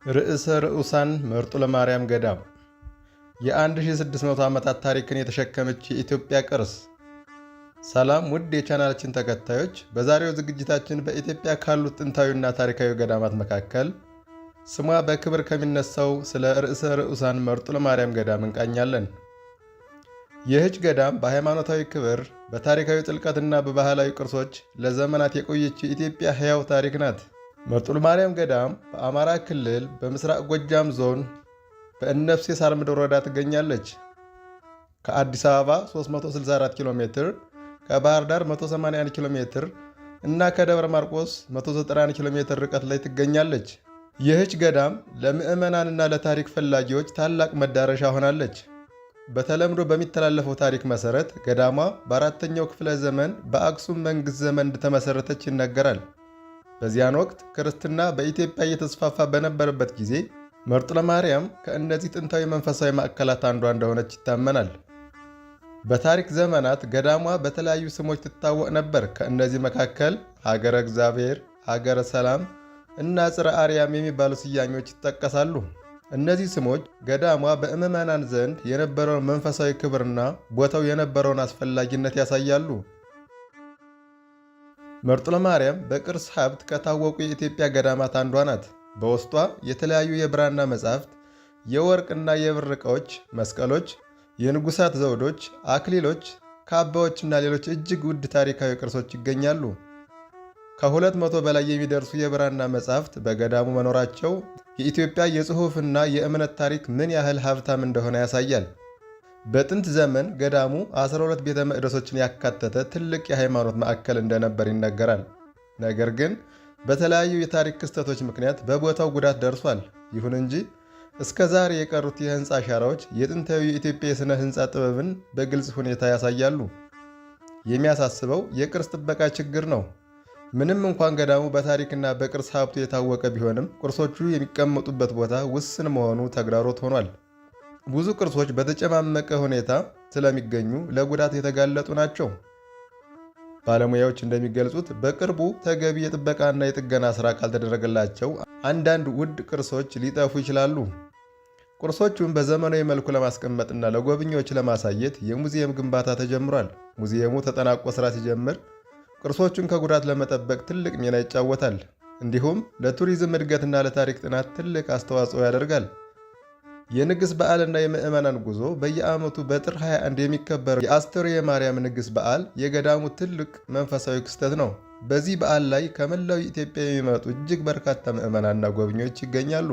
ርዕሰ ርዑሳን መርጦ ለማርያም ገዳም የ1600 ዓመታት ታሪክን የተሸከመች የኢትዮጵያ ቅርስ። ሰላም ውድ የቻናላችን ተከታዮች፣ በዛሬው ዝግጅታችን በኢትዮጵያ ካሉት ጥንታዊና ታሪካዊ ገዳማት መካከል ስሟ በክብር ከሚነሳው ስለ ርዕሰ ርዑሳን መርጦ ለማርያም ገዳም እንቃኛለን። ይህች ገዳም በሃይማኖታዊ ክብር፣ በታሪካዊ ጥልቀትና በባህላዊ ቅርሶች ለዘመናት የቆየች የኢትዮጵያ ሕያው ታሪክ ናት። መርጦ ለማርያም ገዳም በአማራ ክልል በምስራቅ ጎጃም ዞን በእነብሴ ሳር ምድር ወረዳ ትገኛለች። ከአዲስ አበባ 364 ኪሎ ሜትር፣ ከባህር ዳር 181 ኪሎ ሜትር እና ከደብረ ማርቆስ 191 ኪሎ ሜትር ርቀት ላይ ትገኛለች። ይህች ገዳም ለምዕመናንና ለታሪክ ፈላጊዎች ታላቅ መዳረሻ ሆናለች። በተለምዶ በሚተላለፈው ታሪክ መሰረት ገዳሟ በአራተኛው ክፍለ ዘመን በአክሱም መንግሥት ዘመን እንደተመሰረተች ይነገራል። በዚያን ወቅት ክርስትና በኢትዮጵያ እየተስፋፋ በነበረበት ጊዜ መርጦ ለማርያም ከእነዚህ ጥንታዊ መንፈሳዊ ማዕከላት አንዷ እንደሆነች ይታመናል። በታሪክ ዘመናት ገዳሟ በተለያዩ ስሞች ትታወቅ ነበር። ከእነዚህ መካከል ሀገረ እግዚአብሔር፣ ሀገረ ሰላም እና ጽርሐ አርያም የሚባሉ ስያሜዎች ይጠቀሳሉ። እነዚህ ስሞች ገዳሟ በምዕመናን ዘንድ የነበረውን መንፈሳዊ ክብርና ቦታው የነበረውን አስፈላጊነት ያሳያሉ። መርጦ ለማርያም በቅርስ ሀብት ከታወቁ የኢትዮጵያ ገዳማት አንዷ ናት። በውስጧ የተለያዩ የብራና መጻሕፍት፣ የወርቅና የብር ዕቃዎች፣ መስቀሎች፣ የንጉሣት ዘውዶች፣ አክሊሎች፣ ካባዎችና ሌሎች እጅግ ውድ ታሪካዊ ቅርሶች ይገኛሉ። ከ200 በላይ የሚደርሱ የብራና መጻሕፍት በገዳሙ መኖራቸው የኢትዮጵያ የጽሑፍና የእምነት ታሪክ ምን ያህል ሀብታም እንደሆነ ያሳያል። በጥንት ዘመን ገዳሙ 12 ቤተ መቅደሶችን ያካተተ ትልቅ የሃይማኖት ማዕከል እንደነበር ይነገራል። ነገር ግን በተለያዩ የታሪክ ክስተቶች ምክንያት በቦታው ጉዳት ደርሷል። ይሁን እንጂ እስከ ዛሬ የቀሩት የሕንፃ አሻራዎች የጥንታዊ የኢትዮጵያ የሥነ ሕንፃ ጥበብን በግልጽ ሁኔታ ያሳያሉ። የሚያሳስበው የቅርስ ጥበቃ ችግር ነው። ምንም እንኳን ገዳሙ በታሪክና በቅርስ ሀብቱ የታወቀ ቢሆንም ቅርሶቹ የሚቀመጡበት ቦታ ውስን መሆኑ ተግዳሮት ሆኗል። ብዙ ቅርሶች በተጨማመቀ ሁኔታ ስለሚገኙ ለጉዳት የተጋለጡ ናቸው። ባለሙያዎች እንደሚገልጹት በቅርቡ ተገቢ የጥበቃና የጥገና ሥራ ካልተደረገላቸው አንዳንድ ውድ ቅርሶች ሊጠፉ ይችላሉ። ቅርሶቹን በዘመናዊ መልኩ ለማስቀመጥና ለጎብኚዎች ለማሳየት የሙዚየም ግንባታ ተጀምሯል። ሙዚየሙ ተጠናቆ ሥራ ሲጀምር ቅርሶቹን ከጉዳት ለመጠበቅ ትልቅ ሚና ይጫወታል። እንዲሁም ለቱሪዝም እድገትና ለታሪክ ጥናት ትልቅ አስተዋጽኦ ያደርጋል። የንግስ በዓልና የምዕመናን ጉዞ በየዓመቱ በጥር 21 የሚከበረው የአስተርዮ ማርያም ንግስ በዓል የገዳሙ ትልቅ መንፈሳዊ ክስተት ነው። በዚህ በዓል ላይ ከመላው ኢትዮጵያ የሚመጡ እጅግ በርካታ ምዕመናንና ጎብኚዎች ይገኛሉ።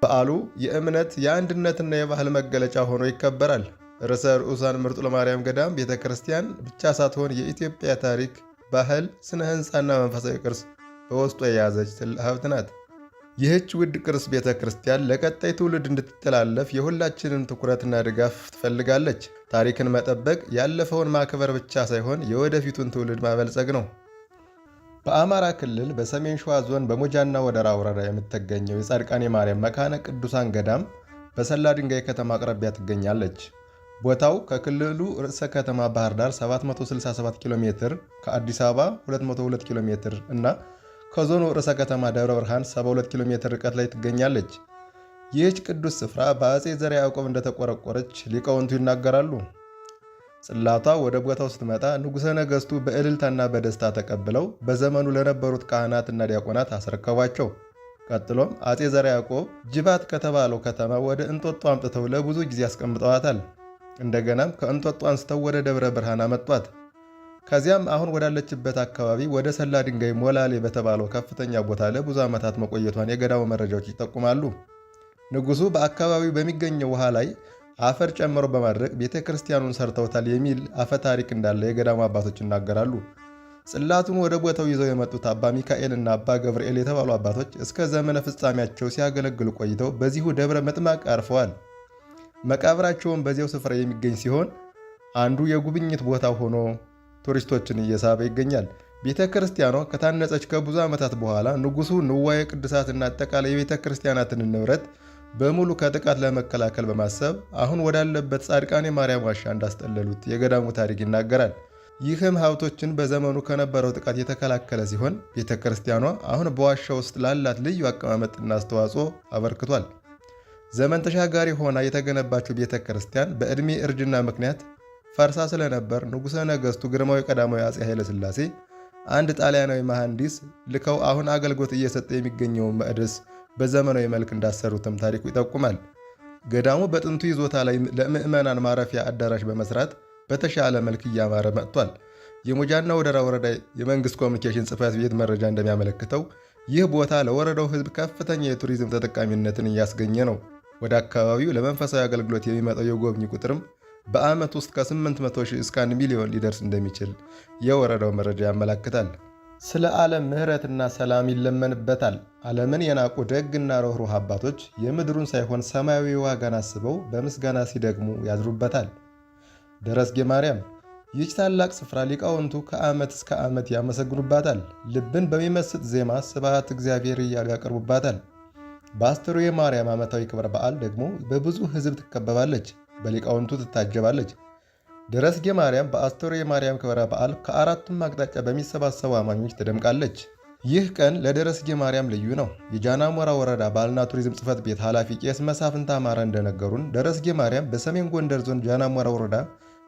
በዓሉ የእምነት የአንድነትና የባህል መገለጫ ሆኖ ይከበራል። ርዕሰ ርዑሳን መርጦ ለማርያም ገዳም ቤተ ክርስቲያን ብቻ ሳትሆን የኢትዮጵያ ታሪክ፣ ባህል፣ ስነ ሕንፃና መንፈሳዊ ቅርስ በውስጡ የያዘች ትልቅ ሀብት ናት። ይህች ውድ ቅርስ ቤተ ክርስቲያን ለቀጣይ ትውልድ እንድትተላለፍ የሁላችንን ትኩረትና ድጋፍ ትፈልጋለች። ታሪክን መጠበቅ ያለፈውን ማክበር ብቻ ሳይሆን የወደፊቱን ትውልድ ማበልጸግ ነው። በአማራ ክልል በሰሜን ሸዋ ዞን በሞጃና ወደራ ወረዳ የምትገኘው የጻድቃኔ ማርያም መካነ ቅዱሳን ገዳም በሰላ ድንጋይ ከተማ አቅራቢያ ትገኛለች። ቦታው ከክልሉ ርዕሰ ከተማ ባህር ዳር 767 ኪሎ ሜትር፣ ከአዲስ አበባ 202 ኪሎ ሜትር እና ከዞኑ ርዕሰ ከተማ ደብረ ብርሃን 72 ኪሎ ሜትር ርቀት ላይ ትገኛለች። ይህች ቅዱስ ስፍራ በአፄ ዘርዓ ያዕቆብ እንደተቆረቆረች ሊቃውንቱ ይናገራሉ። ጽላቷ ወደ ቦታው ስትመጣ ንጉሠ ነገሥቱ በእልልታና በደስታ ተቀብለው በዘመኑ ለነበሩት ካህናትና ዲያቆናት አስረከቧቸው። ቀጥሎም አፄ ዘርዓ ያዕቆብ ጅባት ከተባለው ከተማ ወደ እንጦጦ አምጥተው ለብዙ ጊዜ አስቀምጠዋታል። እንደገናም ከእንጦጦ አንስተው ወደ ደብረ ብርሃን አመጧት። ከዚያም አሁን ወዳለችበት አካባቢ ወደ ሰላ ድንጋይ ሞላሌ በተባለው ከፍተኛ ቦታ ለብዙ ዓመታት መቆየቷን የገዳሙ መረጃዎች ይጠቁማሉ። ንጉሡ በአካባቢው በሚገኘው ውሃ ላይ አፈር ጨምሮ በማድረግ ቤተ ክርስቲያኑን ሰርተውታል የሚል አፈ ታሪክ እንዳለ የገዳሙ አባቶች ይናገራሉ። ጽላቱን ወደ ቦታው ይዘው የመጡት አባ ሚካኤል እና አባ ገብርኤል የተባሉ አባቶች እስከ ዘመነ ፍጻሜያቸው ሲያገለግሉ ቆይተው በዚሁ ደብረ ምጥማቅ አርፈዋል። መቃብራቸውን በዚያው ስፍራ የሚገኝ ሲሆን አንዱ የጉብኝት ቦታ ሆኖ ቱሪስቶችን እየሳበ ይገኛል። ቤተ ክርስቲያኗ ከታነጸች ከብዙ ዓመታት በኋላ ንጉሡ ንዋየ ቅድሳትና አጠቃላይ የቤተ ክርስቲያናትን ንብረት በሙሉ ከጥቃት ለመከላከል በማሰብ አሁን ወዳለበት ጻድቃኔ ማርያም ዋሻ እንዳስጠለሉት የገዳሙ ታሪክ ይናገራል። ይህም ሀብቶችን በዘመኑ ከነበረው ጥቃት የተከላከለ ሲሆን ቤተ ክርስቲያኗ አሁን በዋሻ ውስጥ ላላት ልዩ አቀማመጥና አስተዋጽኦ አበርክቷል። ዘመን ተሻጋሪ ሆና የተገነባችው ቤተ ክርስቲያን በዕድሜ እርጅና ምክንያት ፈርሳ ስለነበር ንጉሠ ነገሥቱ ግርማዊ ቀዳማዊ አፄ ኃይለ ሥላሴ አንድ ጣሊያናዊ መሐንዲስ ልከው አሁን አገልግሎት እየሰጠ የሚገኘውን መቅደስ በዘመናዊ መልክ እንዳሰሩትም ታሪኩ ይጠቁማል። ገዳሙ በጥንቱ ይዞታ ላይ ለምዕመናን ማረፊያ አዳራሽ በመስራት በተሻለ መልክ እያማረ መጥቷል። የሞጃና ወደራ ወረዳ የመንግስት ኮሚኒኬሽን ጽሕፈት ቤት መረጃ እንደሚያመለክተው ይህ ቦታ ለወረዳው ሕዝብ ከፍተኛ የቱሪዝም ተጠቃሚነትን እያስገኘ ነው። ወደ አካባቢው ለመንፈሳዊ አገልግሎት የሚመጣው የጎብኚ ቁጥርም በዓመት ውስጥ ከ800 ሺህ እስከ 1 ሚሊዮን ሊደርስ እንደሚችል የወረዳው መረጃ ያመለክታል። ስለ ዓለም ምሕረትና ሰላም ይለመንበታል። ዓለምን የናቁ ደግና ርኅሩህ አባቶች የምድሩን ሳይሆን ሰማያዊ ዋጋን አስበው በምስጋና ሲደግሙ ያድሩበታል። ደረስጌ ማርያም። ይህች ታላቅ ስፍራ ሊቃውንቱ ከዓመት እስከ ዓመት ያመሰግኑባታል። ልብን በሚመስጥ ዜማ ስብሐት እግዚአብሔር እያሉ ያቀርቡባታል። በአስተርዮ ማርያም ዓመታዊ ክብረ በዓል ደግሞ በብዙ ሕዝብ ትከበባለች፣ በሊቃውንቱ ትታጀባለች። ደረስጌ ማርያም በአስተርዮ ማርያም ክብረ በዓል ከአራቱም አቅጣጫ በሚሰባሰቡ አማኞች ትደምቃለች። ይህ ቀን ለደረስጌ ማርያም ልዩ ነው። የጃናሞራ ወረዳ ባህልና ቱሪዝም ጽሕፈት ቤት ኃላፊ ቄስ መሳፍንት አማረ እንደነገሩን ደረስጌ ማርያም በሰሜን ጎንደር ዞን ጃናሞራ ወረዳ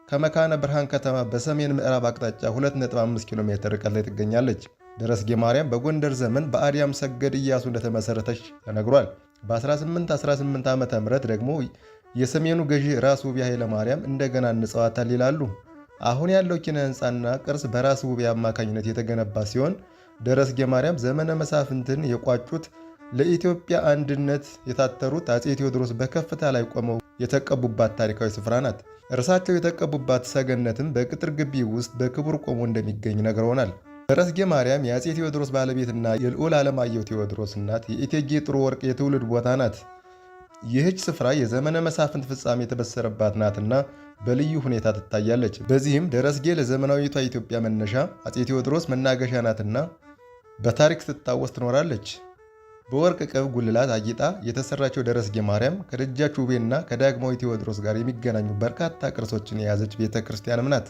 ከመካነ ብርሃን ከተማ በሰሜን ምዕራብ አቅጣጫ 2.5 ኪሎ ሜትር ርቀት ላይ ትገኛለች። ደረስጌ ማርያም በጎንደር ዘመን በአዲያም ሰገድ ኢያሱ እንደተመሰረተች ተነግሯል። በ1818 ዓ.ም ደግሞ የሰሜኑ ገዢ ራስ ውቤ ኃይለ ማርያም እንደገና አንጸዋታል ይላሉ። አሁን ያለው ኪነ ሕንፃና ቅርስ በራስ ውቤ አማካኝነት የተገነባ ሲሆን ደረስጌ ማርያም ዘመነ መሳፍንትን የቋጩት ለኢትዮጵያ አንድነት የታተሩት አፄ ቴዎድሮስ በከፍታ ላይ ቆመው የተቀቡባት ታሪካዊ ስፍራ ናት። እርሳቸው የተቀቡባት ሰገነትም በቅጥር ግቢ ውስጥ በክቡር ቆሞ እንደሚገኝ ነግረውናል። ደረስጌ ማርያም የአፄ ቴዎድሮስ ባለቤትና የልዑል ዓለማየሁ ቴዎድሮስ እናት የእቴጌ ጥሩ ወርቅ የትውልድ ቦታ ናት። ይህች ስፍራ የዘመነ መሳፍንት ፍጻሜ የተበሰረባት ናትና በልዩ ሁኔታ ትታያለች። በዚህም ደረስጌ ለዘመናዊቷ ኢትዮጵያ መነሻ፣ አፄ ቴዎድሮስ መናገሻ ናትና በታሪክ ስትታወስ ትኖራለች። በወርቅ ቅብ ጉልላት አጊጣ የተሰራቸው ደረስጌ ማርያም ከደጃች ውቤና ከዳግማዊ ቴዎድሮስ ጋር የሚገናኙ በርካታ ቅርሶችን የያዘች ቤተ ክርስቲያንም ናት።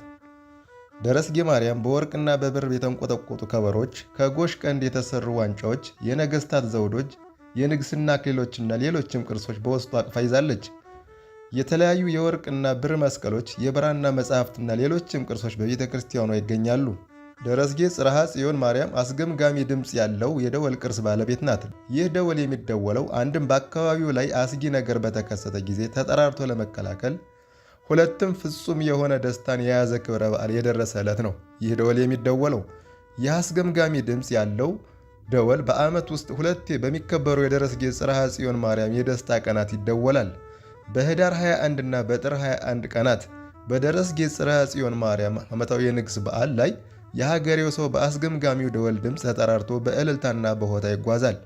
ደረስጌ ማርያም በወርቅና በብር የተንቆጠቆጡ ከበሮች፣ ከጎሽ ቀንድ የተሰሩ ዋንጫዎች፣ የነገስታት ዘውዶች፣ የንግስና አክሊሎችና ሌሎችም ቅርሶች በውስጡ አቅፋ ይዛለች። የተለያዩ የወርቅና ብር መስቀሎች፣ የብራና መጻሕፍትና ሌሎችም ቅርሶች በቤተ ክርስቲያኗ ይገኛሉ። ደረስጌ ጽርሐ ጽዮን ማርያም አስገምጋሚ ድምፅ ያለው የደወል ቅርስ ባለቤት ናት። ይህ ደወል የሚደወለው አንድም በአካባቢው ላይ አስጊ ነገር በተከሰተ ጊዜ ተጠራርቶ ለመከላከል፣ ሁለትም ፍጹም የሆነ ደስታን የያዘ ክብረ በዓል የደረሰ ዕለት ነው። ይህ ደወል የሚደወለው ይህ አስገምጋሚ ድምፅ ያለው ደወል በዓመት ውስጥ ሁለቴ በሚከበሩ የደረስጌ ጽርሐ ጽዮን ማርያም የደስታ ቀናት ይደወላል። በኅዳር 21 እና በጥር 21 ቀናት በደረስጌ ጽርሐ ጽዮን ማርያም ዓመታዊ የንግስ በዓል ላይ የሀገሬው ሰው በአስገምጋሚው ደወል ድምፅ ተጠራርቶ በእልልታና በሆታ ይጓዛል።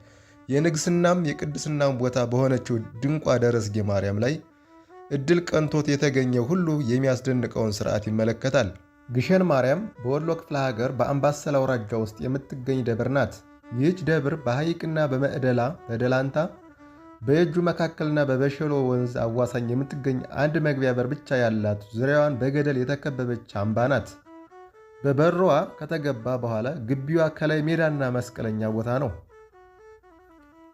የንግስናም የቅድስናም ቦታ በሆነችው ድንቋ ደረስጌ ማርያም ላይ እድል ቀንቶት የተገኘው ሁሉ የሚያስደንቀውን ሥርዓት ይመለከታል። ግሸን ማርያም በወሎ ክፍለ ሀገር በአምባሰል አውራጃ ውስጥ የምትገኝ ደብር ናት። ይህች ደብር በሐይቅና በመዕደላ በደላንታ በየጁ መካከልና በበሸሎ ወንዝ አዋሳኝ የምትገኝ አንድ መግቢያ በር ብቻ ያላት ዙሪያዋን በገደል የተከበበች አምባ ናት። በበሯ ከተገባ በኋላ ግቢዋ ከላይ ሜዳና መስቀለኛ ቦታ ነው።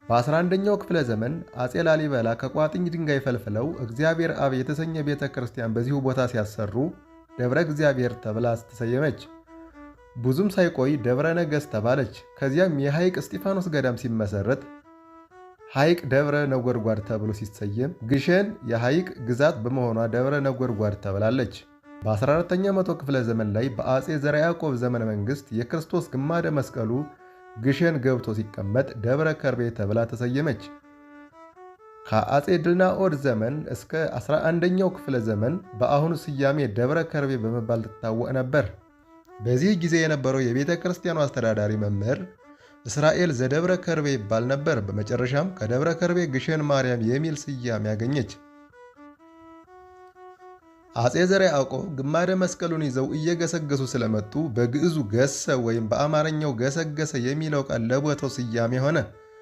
በ11ኛው ክፍለ ዘመን አፄ ላሊበላ ከቋጥኝ ድንጋይ ፈልፍለው እግዚአብሔር አብ የተሰኘ ቤተ ክርስቲያን በዚሁ ቦታ ሲያሰሩ ደብረ እግዚአብሔር ተብላ ተሰየመች። ብዙም ሳይቆይ ደብረ ነገሥት ተባለች። ከዚያም የሐይቅ እስጢፋኖስ ገዳም ሲመሰረት ሐይቅ ደብረ ነጎድጓድ ተብሎ ሲሰየም ግሸን የሐይቅ ግዛት በመሆኗ ደብረ ነጎድጓድ ተብላለች። በ14ኛው መቶ ክፍለ ዘመን ላይ በአፄ ዘርዓ ያዕቆብ ዘመነ መንግሥት የክርስቶስ ግማደ መስቀሉ ግሸን ገብቶ ሲቀመጥ ደብረ ከርቤ ተብላ ተሰየመች። ከአፄ ድልናኦድ ዘመን እስከ 11ኛው ክፍለ ዘመን በአሁኑ ስያሜ ደብረ ከርቤ በመባል ትታወቅ ነበር። በዚህ ጊዜ የነበረው የቤተ ክርስቲያኑ አስተዳዳሪ መምህር እስራኤል ዘደብረ ከርቤ ይባል ነበር። በመጨረሻም ከደብረ ከርቤ ግሸን ማርያም የሚል ስያሜ ያገኘች። አፄ ዘርዓ ያዕቆብ ግማደ መስቀሉን ይዘው እየገሰገሱ ስለመጡ በግዕዙ ገሰ ወይም በአማርኛው ገሰገሰ የሚለው ቃል ለቦታው ስያሜ ሆነ።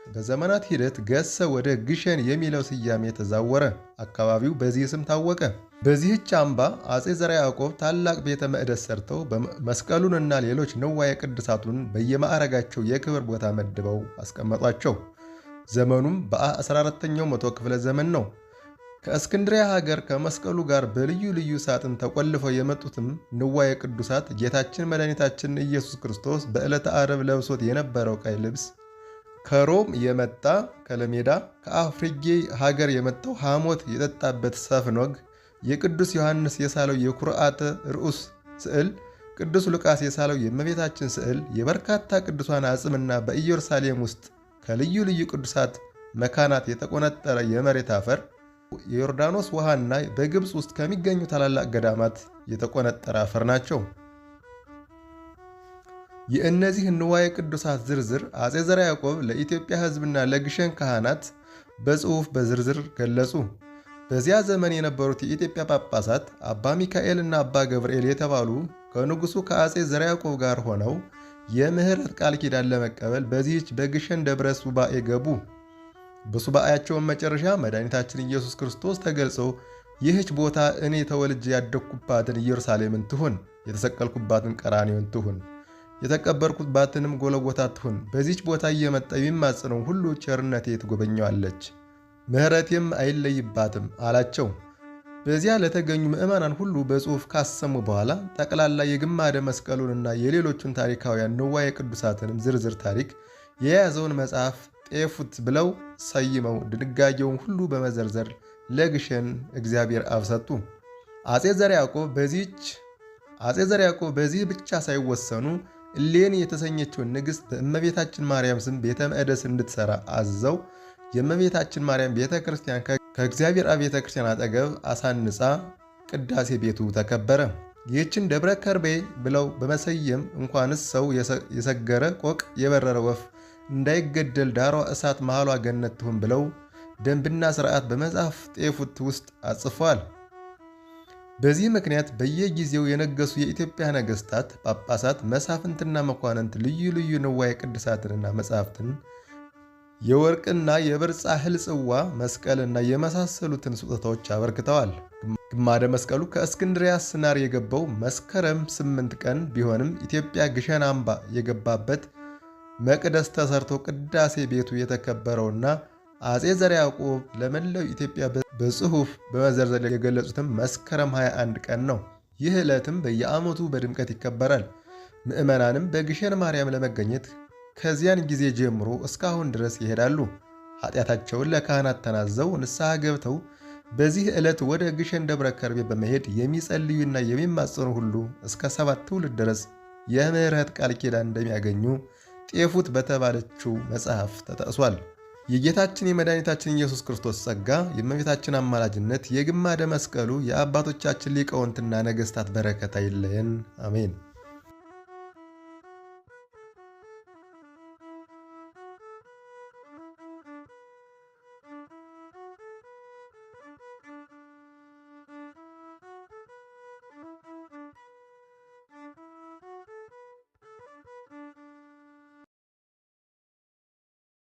በዘመናት ሂደት ገሰ ወደ ግሸን የሚለው ስያሜ ተዛወረ። አካባቢው በዚህ ስም ታወቀ። በዚህች አምባ አጼ ዘርዓ ያዕቆብ ታላቅ ቤተ መቅደስ ሰርተው መስቀሉንና ሌሎች ንዋየ ቅድሳቱን በየማዕረጋቸው የክብር ቦታ መድበው አስቀመጧቸው። ዘመኑም በ14ኛው መቶ ክፍለ ዘመን ነው። ከእስክንድሪያ ሀገር ከመስቀሉ ጋር በልዩ ልዩ ሳጥን ተቆልፈው የመጡትም ንዋየ ቅዱሳት ጌታችን መድኃኒታችን ኢየሱስ ክርስቶስ በዕለተ ዓርብ ለብሶት የነበረው ቀይ ልብስ፣ ከሮም የመጣ ከለሜዳ፣ ከአፍሪጌ ሀገር የመጣው ሐሞት የጠጣበት ሰፍኖግ፣ የቅዱስ ዮሐንስ የሳለው የኩርዓተ ርዑስ ስዕል፣ ቅዱስ ሉቃስ የሳለው የእመቤታችን ስዕል፣ የበርካታ ቅዱሳን አጽምና በኢየሩሳሌም ውስጥ ከልዩ ልዩ ቅዱሳት መካናት የተቆነጠረ የመሬት አፈር፣ የዮርዳኖስ ውሃና በግብፅ ውስጥ ከሚገኙ ታላላቅ ገዳማት የተቆነጠረ አፈር ናቸው። የእነዚህ ንዋየ ቅዱሳት ዝርዝር አጼ ዘርዓ ያዕቆብ ለኢትዮጵያ ሕዝብና ለግሸን ካህናት በጽሑፍ በዝርዝር ገለጹ። በዚያ ዘመን የነበሩት የኢትዮጵያ ጳጳሳት አባ ሚካኤል እና አባ ገብርኤል የተባሉ ከንጉሡ ከአጼ ዘርዓ ያዕቆብ ጋር ሆነው የምህረት ቃል ኪዳን ለመቀበል በዚህች በግሸን ደብረ ሱባኤ ገቡ። በሱባኤያቸውን መጨረሻ መድኃኒታችን ኢየሱስ ክርስቶስ ተገልጾ ይህች ቦታ እኔ ተወልጄ ያደግኩባትን ኢየሩሳሌምን ትሁን፣ የተሰቀልኩባትን ቀራንዮን ትሁን፣ የተቀበርኩባትንም ጎለጎታ ትሁን፣ በዚች ቦታ እየመጣ የሚማጽነው ሁሉ ቸርነቴ ትጎበኘዋለች፣ ምሕረቴም አይለይባትም አላቸው። በዚያ ለተገኙ ምዕመናን ሁሉ በጽሑፍ ካሰሙ በኋላ ጠቅላላ የግማደ መስቀሉንና የሌሎቹን ታሪካውያን ንዋየ ቅዱሳትንም ዝርዝር ታሪክ የያዘውን መጽሐፍ ጤፉት ብለው ሰይመው ድንጋጌውን ሁሉ በመዘርዘር ለግሸን እግዚአብሔር አብ ሰጡ። አጼ ዘርዓ ያዕቆብ በዚህ ብቻ ሳይወሰኑ እሌኒ የተሰኘችውን ንግሥት በእመቤታችን ማርያም ስም ቤተ መቅደስ እንድትሠራ አዘው የእመቤታችን ማርያም ቤተ ክርስቲያን ከእግዚአብሔር አብ ቤተ ክርስቲያን አጠገብ አሳንጻ ቅዳሴ ቤቱ ተከበረ። ይህችን ደብረ ከርቤ ብለው በመሰየም እንኳንስ ሰው የሰገረ ቆቅ የበረረ ወፍ እንዳይገደል ዳሯ እሳት መሃሏ ገነት ትሁን ብለው ደንብና ሥርዓት በመጽሐፍ ጤፉት ውስጥ አጽፏል። በዚህ ምክንያት በየጊዜው የነገሱ የኢትዮጵያ ነገሥታት፣ ጳጳሳት፣ መሳፍንትና መኳንንት ልዩ ልዩ ንዋየ ቅድሳትንና መጻሕፍትን፣ የወርቅና የብር ጻሕል ጽዋ፣ መስቀልና የመሳሰሉትን ስጦታዎች አበርክተዋል። ግማደ መስቀሉ ከእስክንድሪያ ስናር የገባው መስከረም 8 ቀን ቢሆንም ኢትዮጵያ ግሸን አምባ የገባበት መቅደስ ተሰርቶ ቅዳሴ ቤቱ የተከበረውና አጼ ዘርዓ ያዕቆብ ለመላው ኢትዮጵያ በጽሑፍ በመዘርዘር የገለጹትም መስከረም 21 ቀን ነው። ይህ ዕለትም በየዓመቱ በድምቀት ይከበራል። ምዕመናንም በግሸን ማርያም ለመገኘት ከዚያን ጊዜ ጀምሮ እስካሁን ድረስ ይሄዳሉ። ኃጢአታቸውን ለካህናት ተናዘው ንስሐ ገብተው በዚህ ዕለት ወደ ግሸን ደብረ ከርቤ በመሄድ የሚጸልዩና የሚማጸኑ ሁሉ እስከ 7 ትውልድ ድረስ የምህረት ቃል ኪዳን እንደሚያገኙ ጤፉት በተባለችው መጽሐፍ ተጠቅሷል። የጌታችን የመድኃኒታችን ኢየሱስ ክርስቶስ ጸጋ፣ የእመቤታችን አማላጅነት፣ የግማደ መስቀሉ የአባቶቻችን ሊቃውንትና ነገሥታት በረከት አይለየን። አሜን።